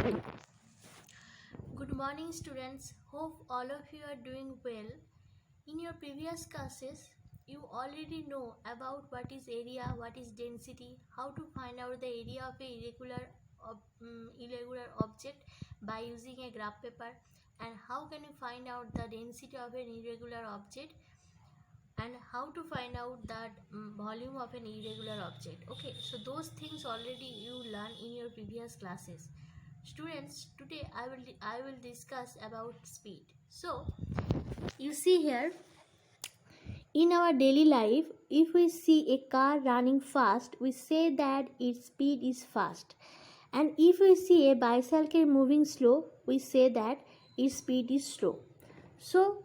Good morning, students. Hope all of you are doing well. In your previous classes, you already know about what is area, what is density, how to find out the area of a irregular object by using a graph paper, and how can you find out the density of an irregular object, and how to find out that volume of an irregular object. Okay, so those things already you learn in your previous classes. Students, today I will discuss about speed. So you see here, in our daily life, if we see a car running fast, we say that its speed is fast, and if we see a bicycle moving slow, we say that its speed is slow. So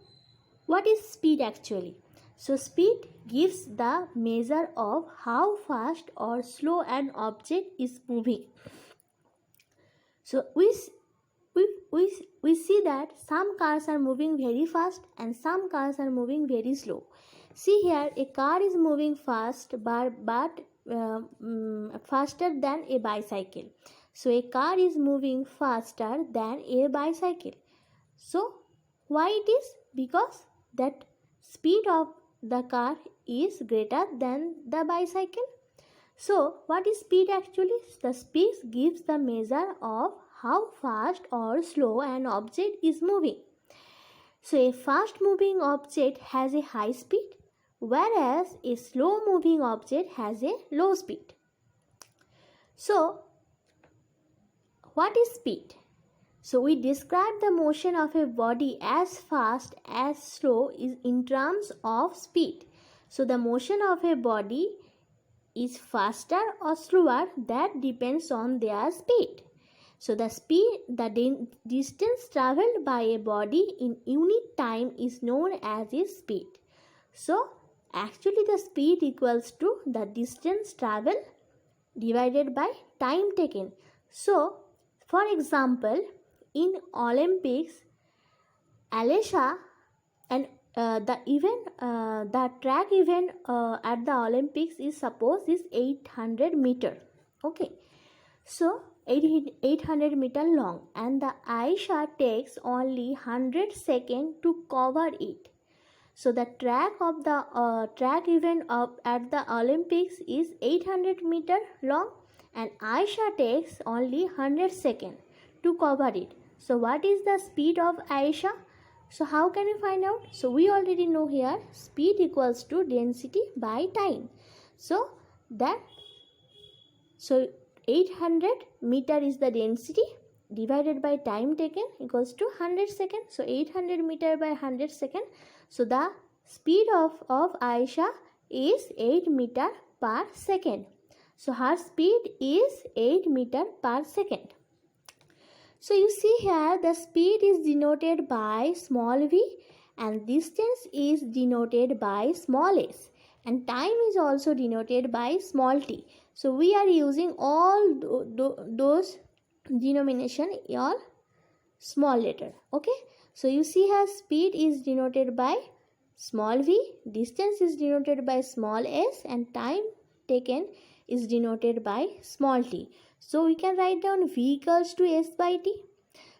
what is speed actually? So speed gives the measure of how fast or slow an object is moving. So we see that some cars are moving very fast and some cars are moving very slow. See here, a car is moving fast but faster than a bicycle. So a car is moving faster than a bicycle. So why it is? Because that speed of the car is greater than the bicycle. So what is speed actually? The speed gives the measure of how fast or slow an object is moving. So a fast moving object has a high speed, whereas a slow moving object has a low speed. So what is speed? So we describe the motion of a body as fast as slow is in terms of speed. So the motion of a body is faster or slower, that depends on their speed. So the distance traveled by a body in unit time is known as its speed. So actually the speed equals to the distance traveled divided by time taken. So for example, in Olympics, Alicia and the track event at the Olympics is 800 meter. Okay, so 800 meter long, and the Aisha takes only 100 seconds to cover it. So the track of the track event at the Olympics is 800 meter long, and Aisha takes only 100 seconds to cover it. So what is the speed of Aisha? So how can you find out? So we already know here, speed equals to density by time. So 800 meter is the density divided by time taken equals to 100 seconds. So 800 meter by 100 seconds. So the speed of Aisha is 8 meter per second. So her speed is 8 meter per second. So you see here, the speed is denoted by small v and distance is denoted by small s, and time is also denoted by small t. So we are using all those denomination all small letter. Okay, so you see here, speed is denoted by small v, distance is denoted by small s, and time taken is denoted by small t. So we can write down v equals to s by t.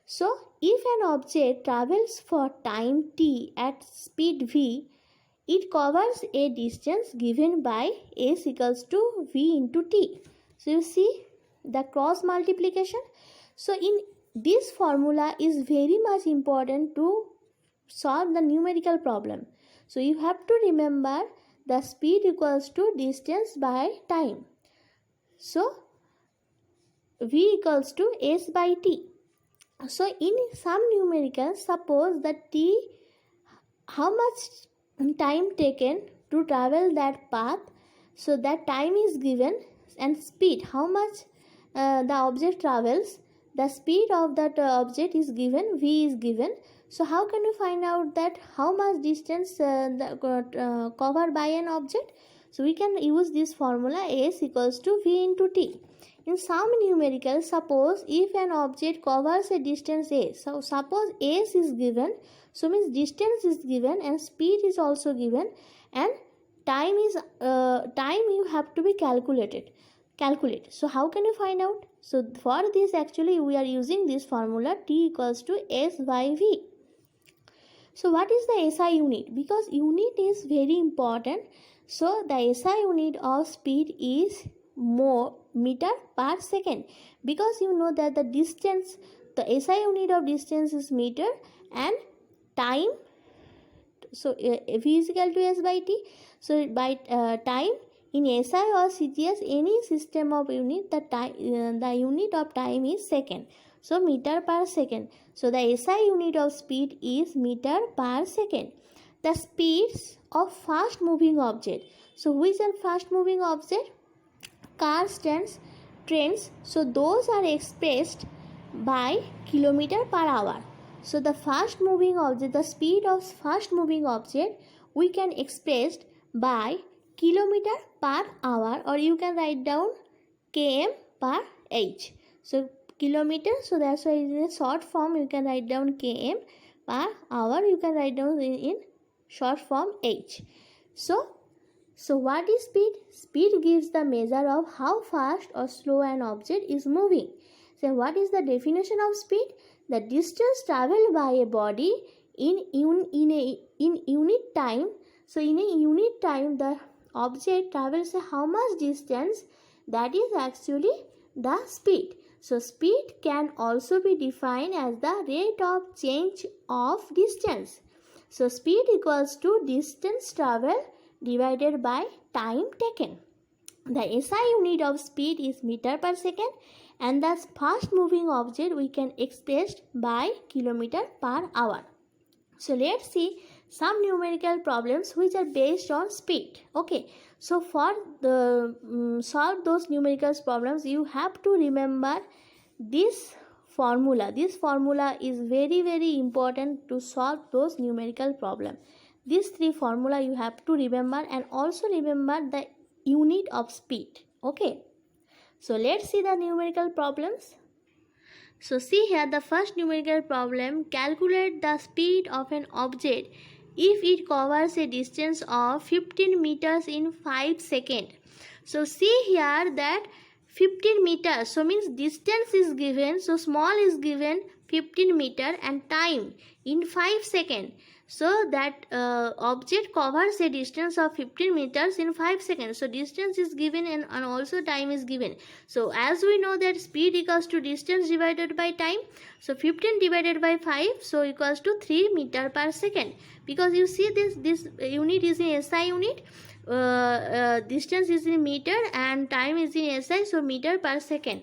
So if an object travels for time t at speed v, it covers a distance given by s equals to v into t. So you see the cross multiplication. So in this formula is very much important to solve the numerical problem. So you have to remember the speed equals to distance by time. So v equals to s by t. So in some numerical, suppose that t, how much time taken to travel that path, so that time is given, and speed, how much the object travels, the speed of that object is given, v is given. So how can you find out that how much distance covered by an object? So we can use this formula, s equals to v into t. In some numerical, suppose if an object covers a distance a, so suppose s is given, so means distance is given and speed is also given, and time you have to be calculate. So how can you find out? So for this actually we are using this formula T equals to S by V. So what is the SI unit? Because unit is very important. So the SI unit of speed is more meter per second, because you know that the distance, the SI unit of distance is meter, and time, so V is equal to S by T. So by time in SI or CGS, any system of unit, the time, the unit of time is second. So meter per second. So the SI unit of speed is meter per second. The speeds of fast moving object. So which are fast moving object? Cars, trains. So those are expressed by kilometer per hour. So the fast moving object, the speed of fast moving object, we can express by kilometer per hour, or you can write down km per h. So kilometer, so that's why in a short form you can write down km per hour, you can write down in short form h. So what is speed? Speed gives the measure of how fast or slow an object is moving. So what is the definition of speed? The distance traveled by a body in unit time. So in a unit time, the object travels how much distance, that is actually the speed. So speed can also be defined as the rate of change of distance. So speed equals to distance traveled divided by time taken. The SI unit of speed is meter per second, and the fast moving object we can express by kilometer per hour. So let's see some numerical problems which are based on speed. Okay, so for the solve those numerical problems, you have to remember this formula. This formula is very important to solve those numerical problems. These three formula you have to remember, and also remember the unit of speed. Okay, so let's see the numerical problems. So see here the first numerical problem. Calculate the speed of an object if it covers a distance of 15 meters in 5 seconds. So see here that 15 meters, so means distance is given, so small is given 15 meter, and time in 5 seconds. So that object covers a distance of 15 meters in 5 seconds. So distance is given, and also time is given. So as we know that speed equals to distance divided by time. So 15 divided by 5, so equals to 3 meter per second. Because you see this unit is in SI unit. Distance is in meter and time is in SI, so meter per second.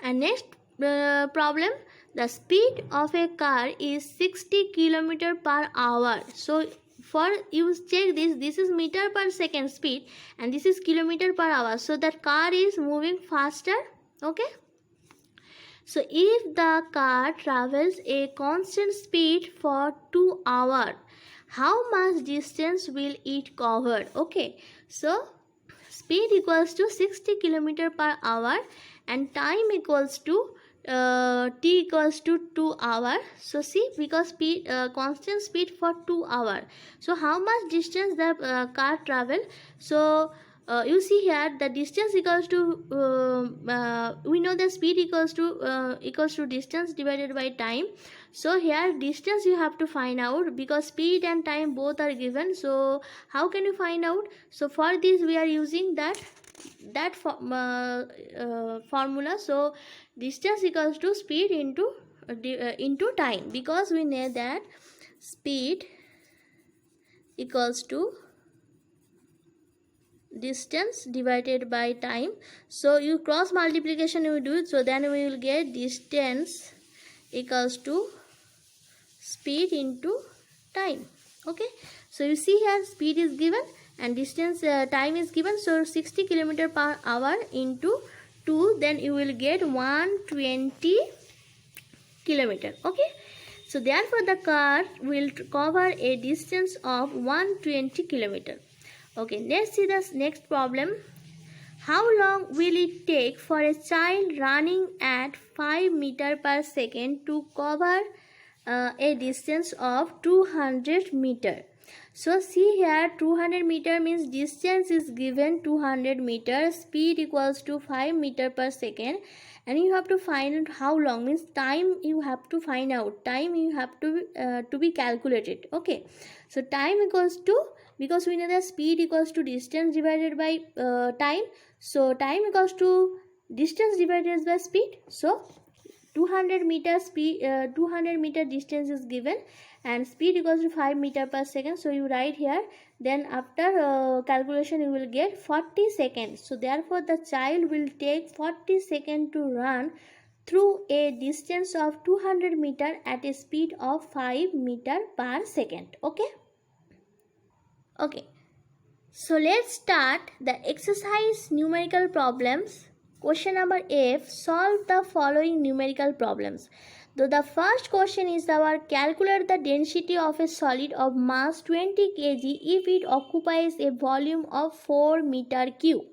And next problem, the speed of a car is 60 km per hour. So for you check this is meter per second speed, and this is kilometer per hour. So that car is moving faster. Okay. So if the car travels a constant speed for 2 hours, how much distance will it cover? Okay, so speed equals to 60 km per hour, and time equals to t equals to 2 hours. So see, because speed constant speed for 2 hours, so how much distance the car travel? So you see here the distance equals to we know the speed equals to distance divided by time. So here distance you have to find out, because speed and time both are given. So how can you find out? So for this we are using that formula. So distance equals to speed into time, because we know that speed equals to distance divided by time. So you cross multiplication you do it, so then we will get distance equals to speed into time. Okay, so you see here speed is given and distance time is given. So 60 km per hour into 2, then you will get 120 km. Okay, so therefore the car will cover a distance of 120 km. Okay, let's see the next problem. How long will it take for a child running at 5 meters per second to cover a distance of 200 meters? So see here, 200 meter means distance is given 200 meters, speed equals to 5 meter per second, and you have to find out how long, means time you have to find out, time you have to be calculated. Okay, so time equals to, because we know that speed equals to distance divided by time, so time equals to distance divided by speed. So 200 meter speed, 200 meter distance is given, and speed equals to 5 meter per second. So you write here, then after calculation you will get 40 seconds. So therefore the child will take 40 seconds to run through a distance of 200 meter at a speed of 5 meter per second. Okay, so let's start the exercise numerical problems. Question number F, solve the following numerical problems. So the first question is our, calculate the density of a solid of mass 20 kg if it occupies a volume of 4 meter cube.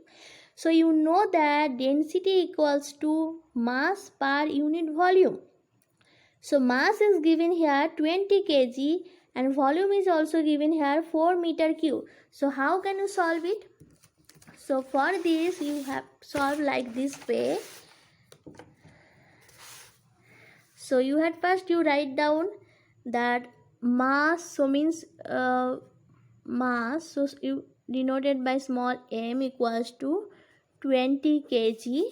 So you know that density equals to mass per unit volume. So mass is given here 20 kg and volume is also given here 4 meter cube. So how can you solve it? So for this you have solved like this way. So you had first you write down that mass, so means mass, so you denoted by small m equals to 20 kg,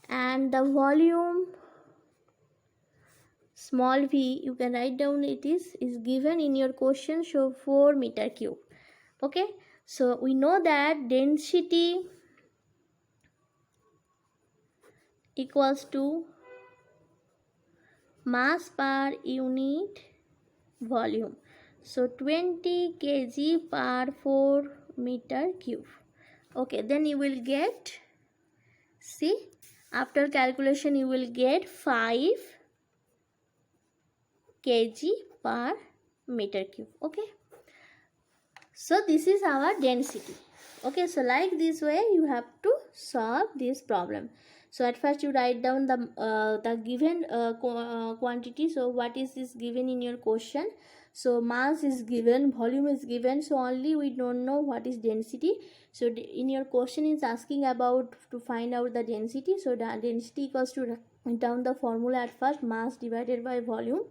and the volume small v you can write down, it is given in your question, so 4 meter cube. Okay, so we know that density equals to mass per unit volume, so 20 kg per 4 meter cube. Okay, then you will get, see, after calculation you will get 5 kg per meter cube. Okay, so this is our density. Okay, so like this way you have to solve this problem. So at first you write down the given quantity. So what is this given in your question? So mass is given, volume is given, so only we don't know what is density. So in your question is asking about to find out the density. So the density equals to, write down the formula at first, mass divided by volume.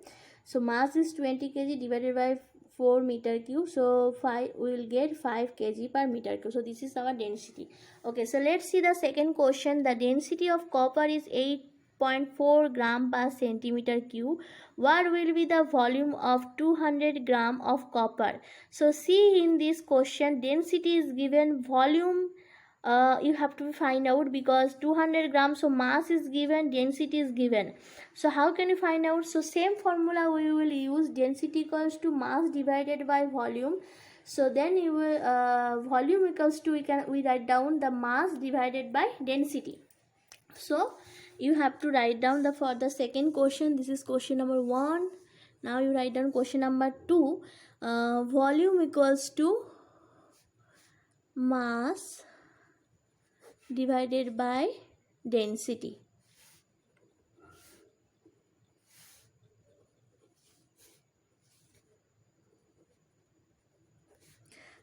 So mass is 20 kg divided by 4 meter cube, so 5 we will get 5 kg per meter cube. So this is our density. Okay, so let's see the second question. The density of copper is 8.4 gram per centimeter cube. What will be the volume of 200 gram of copper? So see, in this question density is given, volume you have to find out, because 200 grams, so mass is given, density is given. So how can you find out? So same formula we will use, density equals to mass divided by volume. So then you will volume equals to, we write down the mass divided by density. So you have to write down the, for the second question, this is question number 1. Now you write down question number 2. Volume equals to mass divided by density.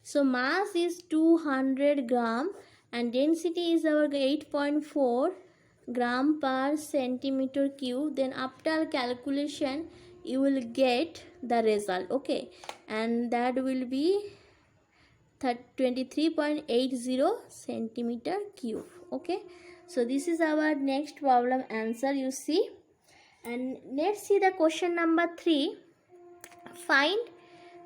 So mass is 200 gram and density is our 8.4 gram per centimeter cube. Then after calculation you will get the result. Okay, and that will be 23.80 centimeter cube. Okay, so this is our next problem answer, you see. And let's see the question number 3. Find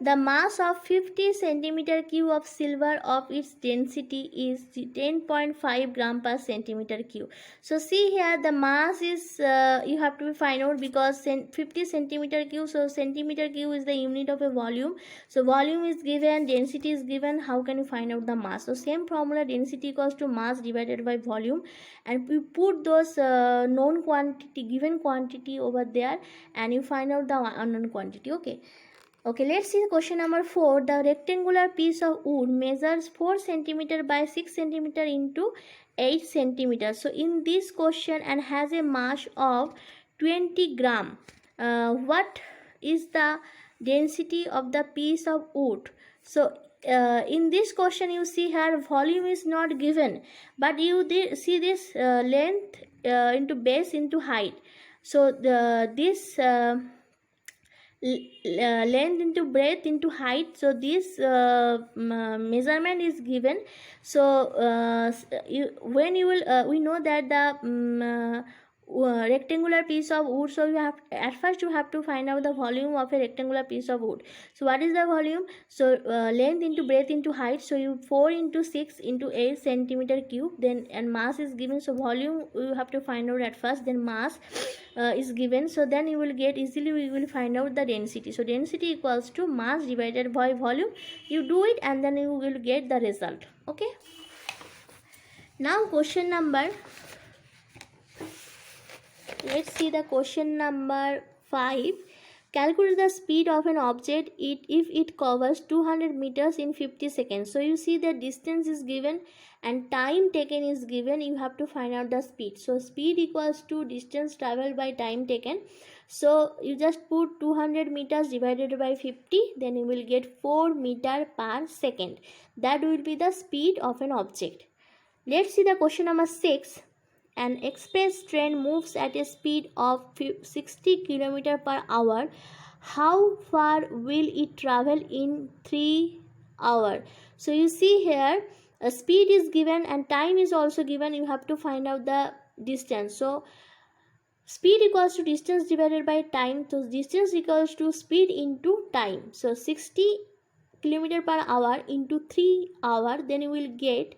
the mass of 50 centimeter cube of silver of its density is 10.5 gram per centimeter cube. So see here the mass is you have to find out, because 50 centimeter cube, so centimeter cube is the unit of a volume. So volume is given, density is given, how can you find out the mass? So same formula, density equals to mass divided by volume, and we put those known quantity, given quantity over there, and you find out the unknown quantity. Okay, let's see question number 4. The rectangular piece of wood measures 4 cm by 6 cm into 8 cm. So in this question and has a mass of 20 gram. What is the density of the piece of wood So in this question you see here volume is not given, but you see this length into base into height. So this length into breadth into height, so this measurement is given. So when you will we know that the rectangular piece of wood, so you have at first you have to find out the volume of a rectangular piece of wood. So what is the volume? So length into breadth into height, so you 4 into 6 into 8 centimeter cube, then and mass is given. So volume you have to find out at first, then mass is given. So then you will get easily, we will find out the density. So density equals to mass divided by volume. You do it and then you will get the result. Okay, now question number, let's see the question number 5. Calculate the speed of an object if it covers 200 meters in 50 seconds. So you see the distance is given and time taken is given. You have to find out the speed. So speed equals to distance traveled by time taken. So you just put 200 meters divided by 50, then you will get 4 meter per second. That will be the speed of an object. Let's see the question number 6. An express train moves at a speed of 60 km per hour. How far will it travel in 3 hours? So you see here a speed is given and time is also given. You have to find out the distance. So speed equals to distance divided by time. So distance equals to speed into time. So 60 km per hour into 3 hours, then you will get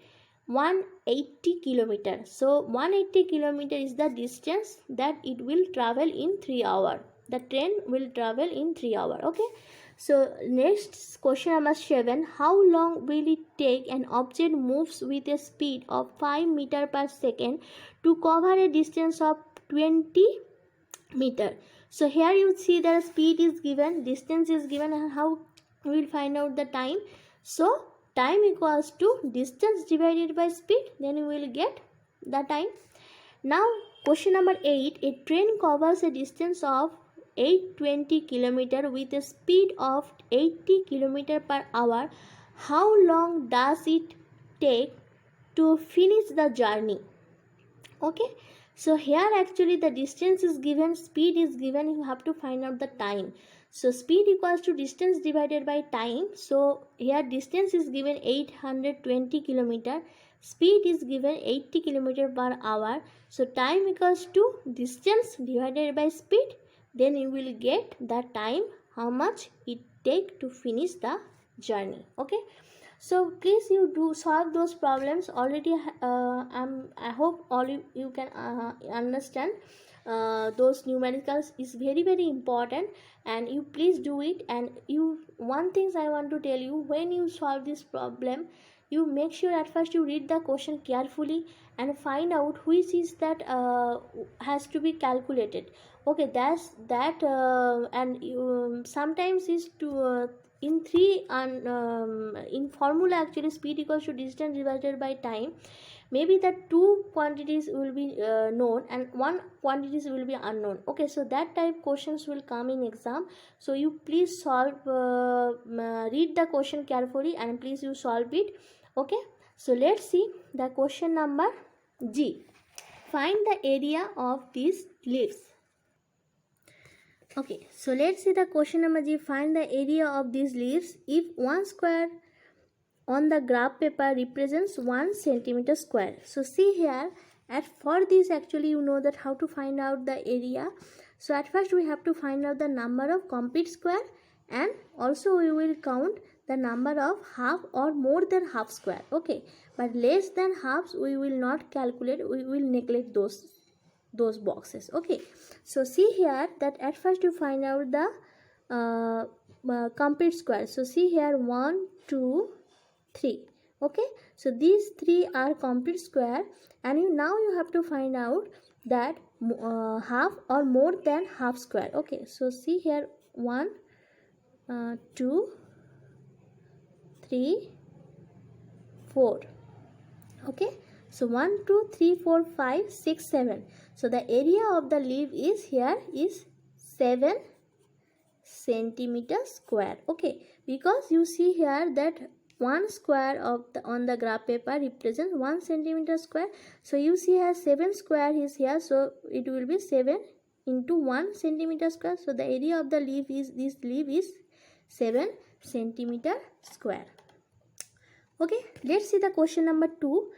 180 kilometer. So 180 kilometer is the distance that it will travel in 3 hours. The train will travel in 3 hours. Okay, so next question number 7. How long will it take an object moves with a speed of 5 meter per second to cover a distance of 20 meter? So here you see the speed is given, distance is given, and how we will find out the time. So time equals to distance divided by speed, then you will get the time. Now question number 8. A train covers a distance of 820 km with a speed of 80 km per hour. How long does it take to finish the journey? Okay, so here actually the distance is given, speed is given, you have to find out the time. So speed equals to distance divided by time. So here distance is given 820 km, speed is given 80 km per hour. So time equals to distance divided by speed, then you will get the time, how much it take to finish the journey. Okay, so please you do solve those problems already. I hope all you can understand those numericals is very important, and you please do it. And you, one things I want to tell you, when you solve this problem, you make sure at first you read the question carefully and find out which is that has to be calculated. Okay, that's that and you, sometimes is to in three and in formula actually speed equals to distance divided by time. Maybe the two quantities will be known and one quantities will be unknown. Okay, so that type questions will come in exam. So you please solve read the question carefully and please you solve it. Okay, so let's see the question number G. Find the area of these leaves. Okay, so let's see the question number G. Find the area of these leaves if one square on the graph paper represents 1 centimeter square. So see here, for this actually you know that how to find out the area. So at first we have to find out the number of complete square, and also we will count the number of half or more than half square. Okay, but less than halves we will not calculate, we will neglect those boxes. Okay, so see here that at first you find out the complete square. So see here 1 2 3. Okay, so these three are complete square, and now you have to find out that half or more than half square. Okay, so see here 1 2 3 4. Okay, so 1 2 3 4 5 6 7. So the area of the leaf is here is 7 centimeter square. Okay, because you see here that 1 square of on the graph paper represents 1 centimeter square. So you see here 7 square is here, so it will be 7 into 1 centimeter square. So the area of the leaf is, this leaf is 7 centimeter square. Okay, let's see the question number 2.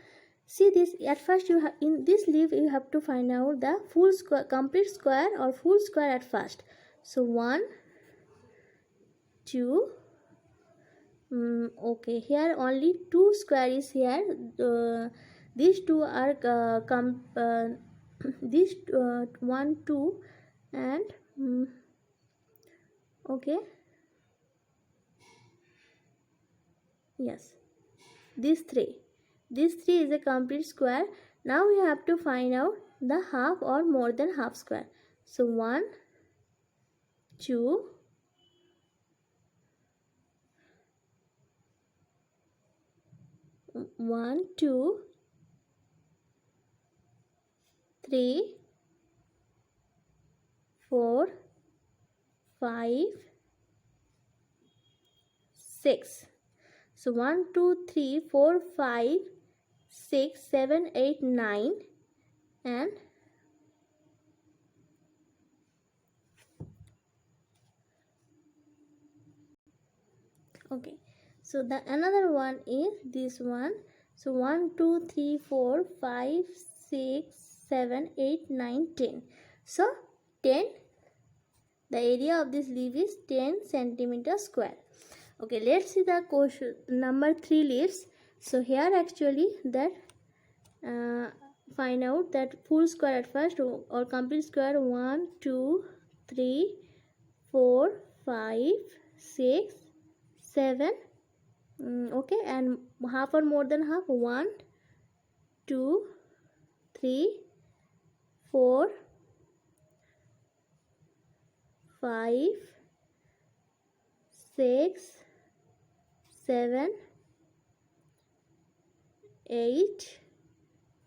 See this, at first you have, in this leaf you have to find out the full square, complete square or full square at first. So 1, 2, okay, here only 2 square is here. These two are these 1, 2 and okay, yes, these three is a complete square. Now we have to find out the half or more than half square. So 1, 2, 1, 2, 3, 4, 5, 6. So 1, 2, 3, 4, 5, 6, 7, 8, 9 and okay. So the another one is this one. So 1, 2, 3, 4, 5, 6, 7, 8, 9, 10. So 10. The area of this leaf is 10 centimeter square. Okay, let's see the question number 3 leaves. So here actually that find out that full square at first or complete square. 1, 2, 3, 4, 5, 6, 7. Okay, and half or more than half. 1, 2, 3, 4, 5, 6, 7, 8,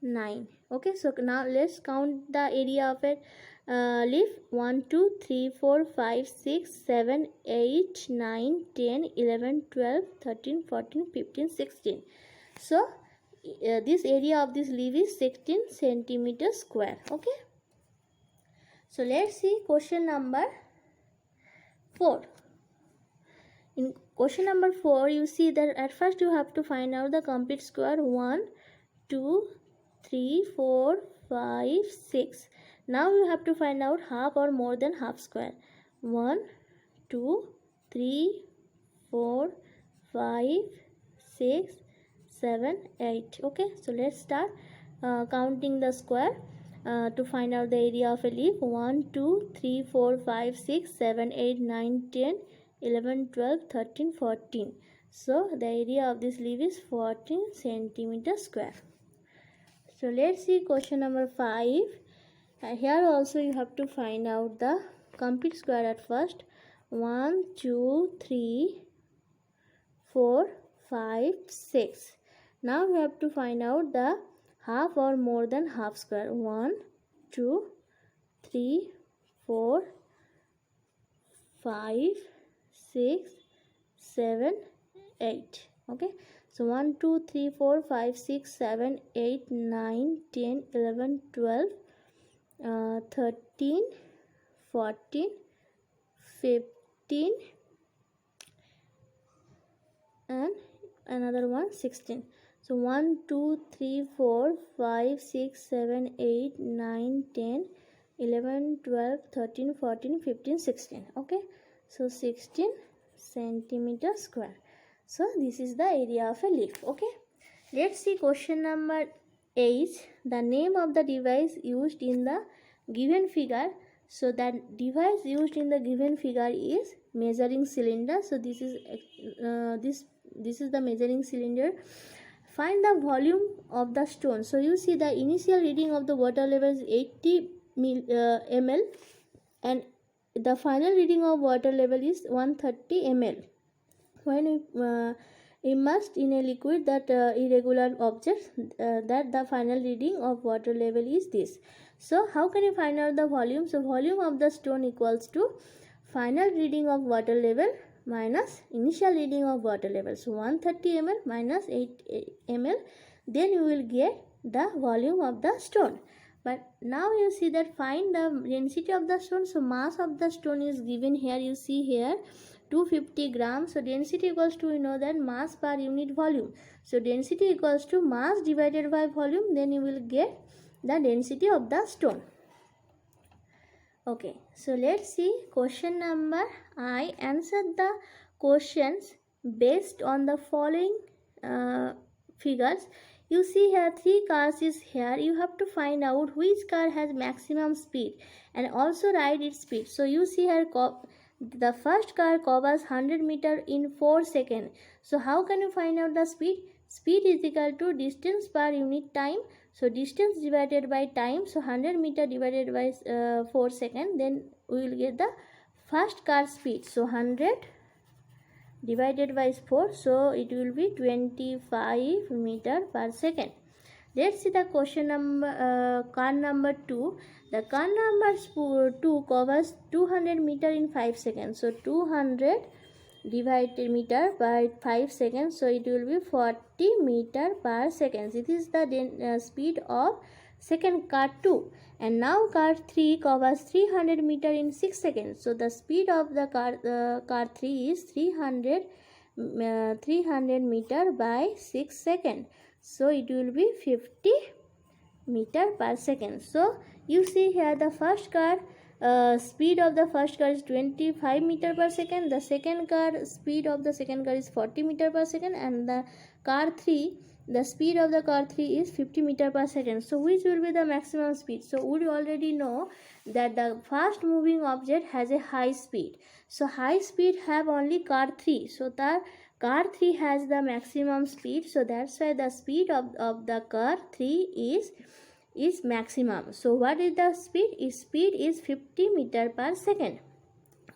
9. Okay, so now let's count the area of it. Leaf. 1, 2, 3, 4, 5, 6, 7, 8, 9, 10, 11, 12, 13, 14, 15, 16. So this area of this leaf is 16 centimeter square. Okay, so let's see question number 4. In question number 4, you see that at first you have to find out the complete square. 1, 2, 3, 4, 5, 6. Now you have to find out half or more than half square. 1, 2, 3, 4, 5, 6, 7, 8. Okay, so let's start counting the square to find out the area of a leaf. 1, 2, 3, 4, 5, 6, 7, 8, 9, 10, 11, 12, 13, 14. So the area of this leaf is 14 centimeter square. So let's see question number 5. Here also you have to find out the complete square at first. 1, 2, 3, 4, 5, 6. Now we have to find out the half or more than half square. 1, 2, 3, 4, 5, 6, 7, 8. Okay, so 1, 2, 3, 4, 5, 6, 7, 8, 9, 10, 11, 12, 13, 14, 15 and another one 16. So 1, 2, 3, 4, 5, 6, 7, 8, 9, 10, 11, 12, 13, 14, 15, 16. Okay, so 16 centimeter square. So this is the area of a leaf. Okay, let's see question number 8. The name of the device used in the given figure. So that device used in the given figure is measuring cylinder. So this is this is the measuring cylinder. Find the volume of the stone. So you see the initial reading of the water level is 80 ml and the final reading of water level is 130 ml. When immersed in a liquid that irregular objects, that the final reading of water level is this. So how can you find out the volume? So volume of the stone equals to final reading of water level minus initial reading of water level. So 130 ml minus 8 ml, then you will get the volume of the stone. But now you see that find the density of the stone. So mass of the stone is given here. You see here 250 grams. So density equals to, you know that mass per unit volume. So density equals to mass divided by volume. Then you will get the density of the stone. Okay, so let's see question number. I answered the questions based on the following figures. You see here 3 cars is here. You have to find out which car has maximum speed and also write its speed. So you see here the first car covers 100 meter in 4 seconds. So how can you find out the speed? Speed is equal to distance per unit time. So distance divided by time. So 100 meter divided by 4 seconds. Then we will get the first car speed. So 100 divided by 4. So it will be 25 meter per second. Let's see the question number, car number 2. The car number 2 covers 200 meter in 5 seconds. So 200 divided meter by 5 seconds. So it will be 40 meter per second. It is the speed of second car 2. And now car 3 covers 300 meter in 6 seconds. So the speed of the car 3 is 300 meter by 6 seconds. So it will be 50 meter per second. So you see here the first car speed of the first car is 25 meter per second. The second car speed of the second car is 40 meter per second, and the car 3, the speed of the car 3 is 50 meter per second. So which will be the maximum speed? So we already know that the fast moving object has a high speed. So high speed have only car 3. So the car 3 has the maximum speed. So that's why the speed of the car 3 is maximum. So what is the speed? Speed is 50 meter per second.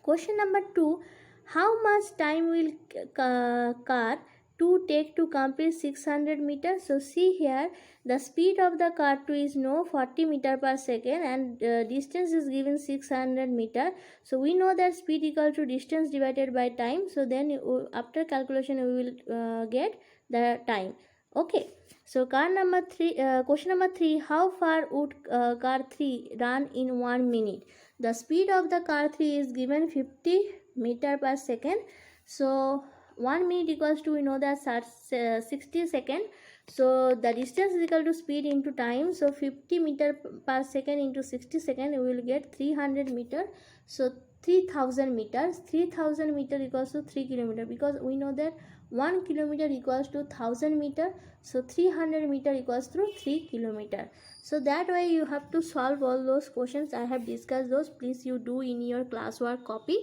Question number 2. How much time will car 2 take to complete 600 meters? So see here the speed of the car 2 is 40 meter per second, and distance is given 600 meter. So we know that speed equal to distance divided by time. So then after calculation we will get the time. Okay, so car number 3, question number 3. How far would car 3 run in 1 minute? The speed of the car 3 is given 50 meter per second. So 1 minute equals to, we know that 60 seconds. So the distance is equal to speed into time. So 50 meter per second into 60 seconds, we will get 300 meter. So 3000 meters. 3000 meter equals to 3 kilometer, because we know that 1 kilometer equals to 1000 meter. So 300 meter equals to 3 kilometer. So that way you have to solve all those questions. I have discussed those. Please you do in your classwork copy.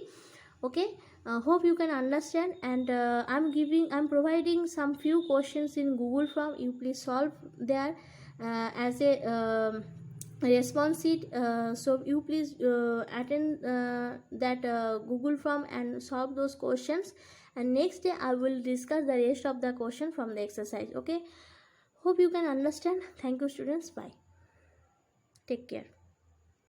Okay, hope you can understand. And I'm providing some few questions in Google Form. You please solve there as a response sheet. So you please attend that Google Form and solve those questions. And next day I will discuss the rest of the question from the exercise. Okay, hope you can understand. Thank you students. Bye. Take care.